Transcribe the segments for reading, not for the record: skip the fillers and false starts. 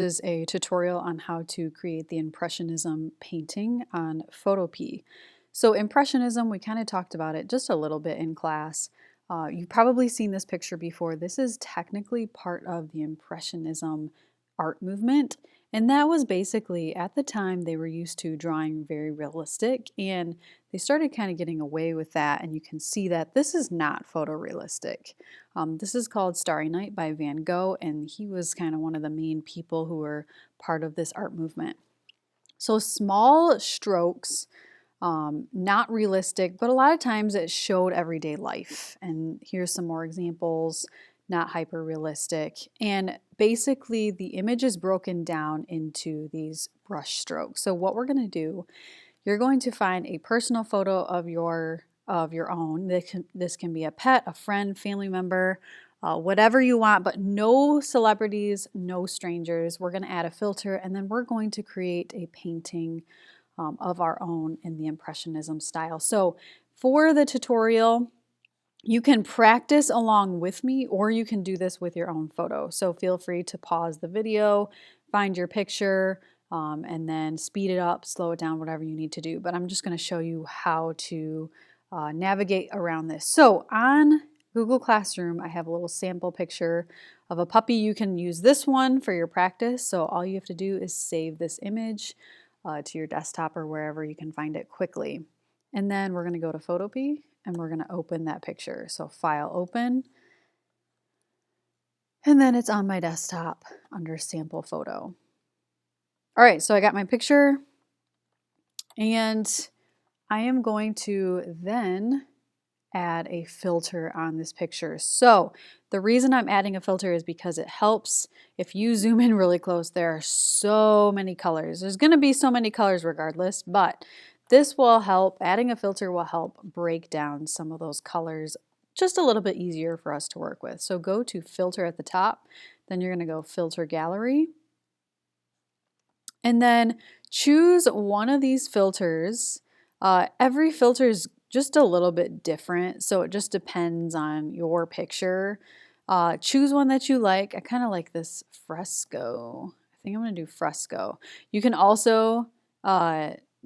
This is a tutorial on how to create the Impressionism painting on Photopea. So Impressionism, we kind of talked about it just a little bit in class. You've probably seen this picture before. This is technically part of the Impressionism art movement. And that was basically, at the time, they were used to drawing very realistic, and they started kind of getting away with that, and you can see that this is not photorealistic. This is called Starry Night by Van Gogh, and he was kind of one of the main people who were part of this art movement. So small strokes, not realistic, but a lot of times it showed everyday life. And here's some more examples, not hyper realistic. And basically the image is broken down into these brush strokes. So what we're going to do, you're going to find a personal photo of your own. This can be a pet, a friend, family member, whatever you want, but no celebrities, no strangers. We're going to add a filter, and then we're going to create a painting of our own in the Impressionism style. So for the tutorial, you can practice along with me, or you can do this with your own photo. So feel free to pause the video, find your picture, and then speed it up, slow it down, whatever you need to do. But I'm just going to show you how to navigate around this. So on Google Classroom, I have a little sample picture of a puppy. You can use this one for your practice. So all you have to do is save this image to your desktop or wherever you can find it quickly. And then we're going to go to Photopea and we're going to open that picture. So File, Open, and then it's on my desktop under Sample Photo. All right, so I got my picture, and I am going to then add a filter on this picture. So the reason I'm adding a filter is because it helps. If you zoom in really close, there are so many colors. There's going to be so many colors regardless, but this will help. Adding a filter will help break down some of those colors just a little bit easier for us to work with. So go to Filter at the top, then you're going to go Filter Gallery, and then choose one of these filters. Every filter is just a little bit different, so it just depends on your picture. Choose one that you like. I kind of like this fresco. I think I'm going to do fresco. You can also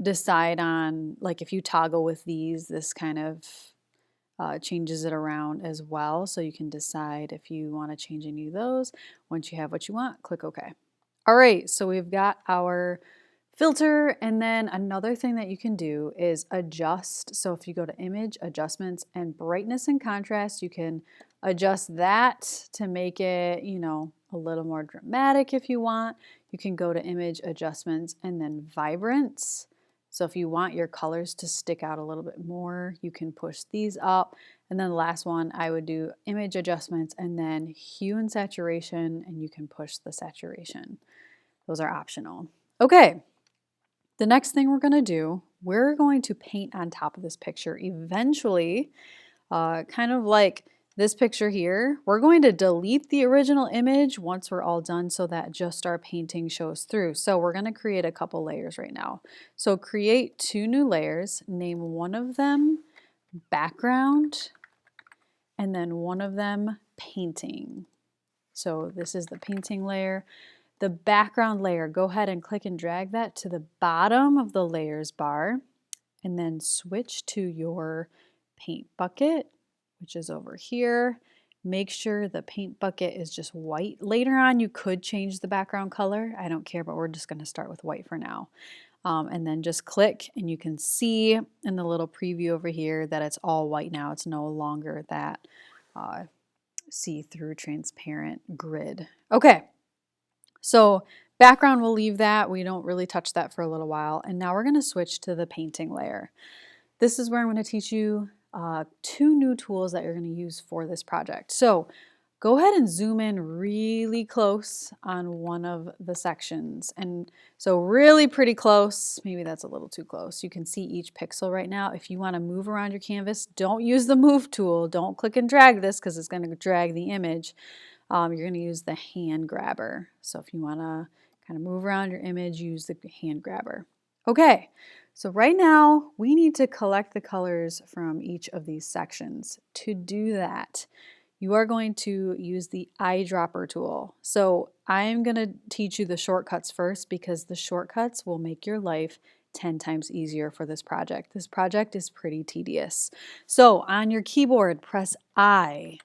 decide on, like, if you toggle with these, this kind of changes it around as well. So you can decide if you want to change any of those. Once you have what you want, click OK. All right, so we've got our filter, and then another thing that you can do is adjust. So if you go to Image, Adjustments, and Brightness and Contrast, you can adjust that to make it, you know, a little more dramatic if you want. You can go to Image, Adjustments, and then Vibrance. So if you want your colors to stick out a little bit more, you can push these up. And then the last one, I would do Image Adjustments and then Hue and Saturation, and you can push the saturation. Those are optional. Okay, the next thing we're going to do, we're going to paint on top of this picture eventually, kind of like this picture here. We're going to delete the original image once we're all done so that just our painting shows through. So we're going to create a couple layers right now. So create 2 new layers, name one of them Background, and then one of them Painting. So this is the painting layer. The background layer, go ahead and click and drag that to the bottom of the layers bar, and then switch to your paint bucket, which is over here. Make sure the paint bucket is just white. Later on, you could change the background color. I don't care, but we're just going to start with white for now. And then just click, and you can see in the little preview over here that it's all white now. It's no longer that see-through transparent grid. Okay. So background, we'll leave that. We don't really touch that for a little while. And now we're going to switch to the painting layer. This is where I'm going to teach you 2 new tools that you're going to use for this project. So go ahead and zoom in really close on one of the sections. And so really pretty close, maybe that's a little too close. You can see each pixel right now. If you want to move around your canvas, don't use the move tool. Don't click and drag this because it's going to drag the image. You're going to use the hand grabber. So if you want to kind of move around your image, use the hand grabber. Okay, so right now we need to collect the colors from each of these sections. To do that, you are going to use the eyedropper tool. So I'm going to teach you the shortcuts first because the shortcuts will make your life 10 times easier for this project. This project is pretty tedious. So on your keyboard, press I.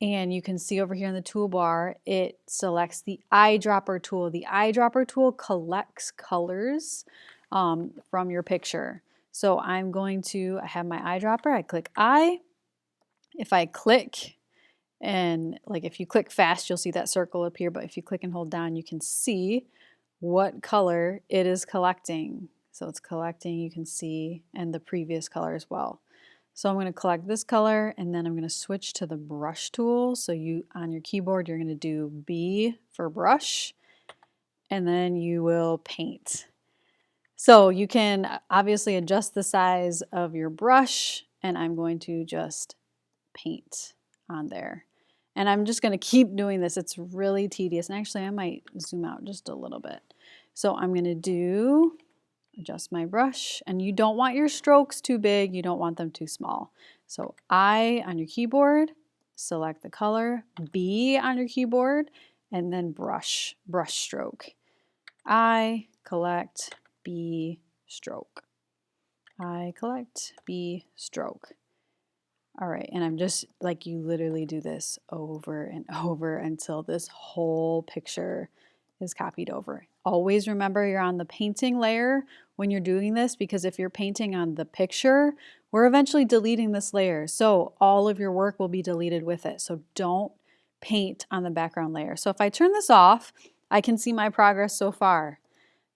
And you can see over here in the toolbar, it selects the eyedropper tool. The eyedropper tool collects colors from your picture. So I have my eyedropper, I click I. If I click, and like if you click fast, you'll see that circle appear, but if you click and hold down, you can see what color it is collecting. So it's collecting, you can see, and the previous color as well. So I'm going to collect this color, and then I'm going to switch to the brush tool. So on your keyboard, you're going to do B for brush, and then you will paint. So you can obviously adjust the size of your brush, and I'm going to just paint on there. And I'm just going to keep doing this. It's really tedious. And actually, I might zoom out just a little bit. So I'm going to adjust my brush. And you don't want your strokes too big. You don't want them too small. So I on your keyboard, select the color. B on your keyboard, and then brush stroke. I collect, B stroke. I collect, B stroke. All right, and I'm just like, you literally do this over and over until this whole picture is copied over. Always remember you're on the painting layer when you're doing this, because if you're painting on the picture, we're eventually deleting this layer. So all of your work will be deleted with it. So don't paint on the background layer. So if I turn this off, I can see my progress so far.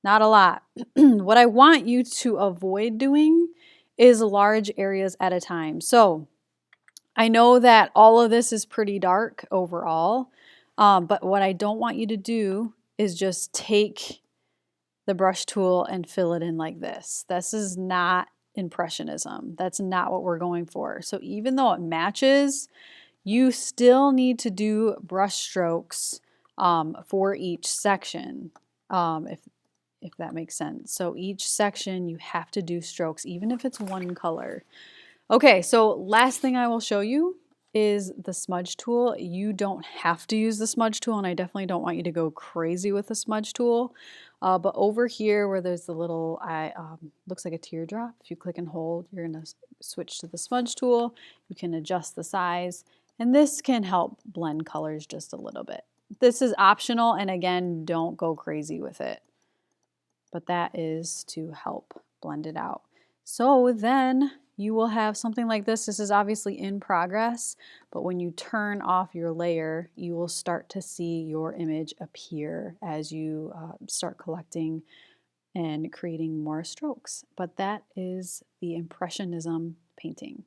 Not a lot. What I want you to avoid doing is large areas at a time. So I know that all of this is pretty dark overall, but what I don't want you to do is just take the brush tool and fill it in like this. This is not Impressionism. That's not what we're going for. So even though it matches, you still need to do brush strokes for each section, if that makes sense. So each section you have to do strokes, even if it's one color. Okay, so last thing I will show you is the smudge tool. You don't have to use the smudge tool, and I definitely don't want you to go crazy with the smudge tool. But over here where there's the little, looks like a teardrop, if you click and hold, you're gonna switch to the smudge tool. You can adjust the size, and this can help blend colors just a little bit. This is optional, and again, don't go crazy with it. But that is to help blend it out. So then you will have something like this. This is obviously in progress, but when you turn off your layer, you will start to see your image appear as you start collecting and creating more strokes. But that is the Impressionism painting.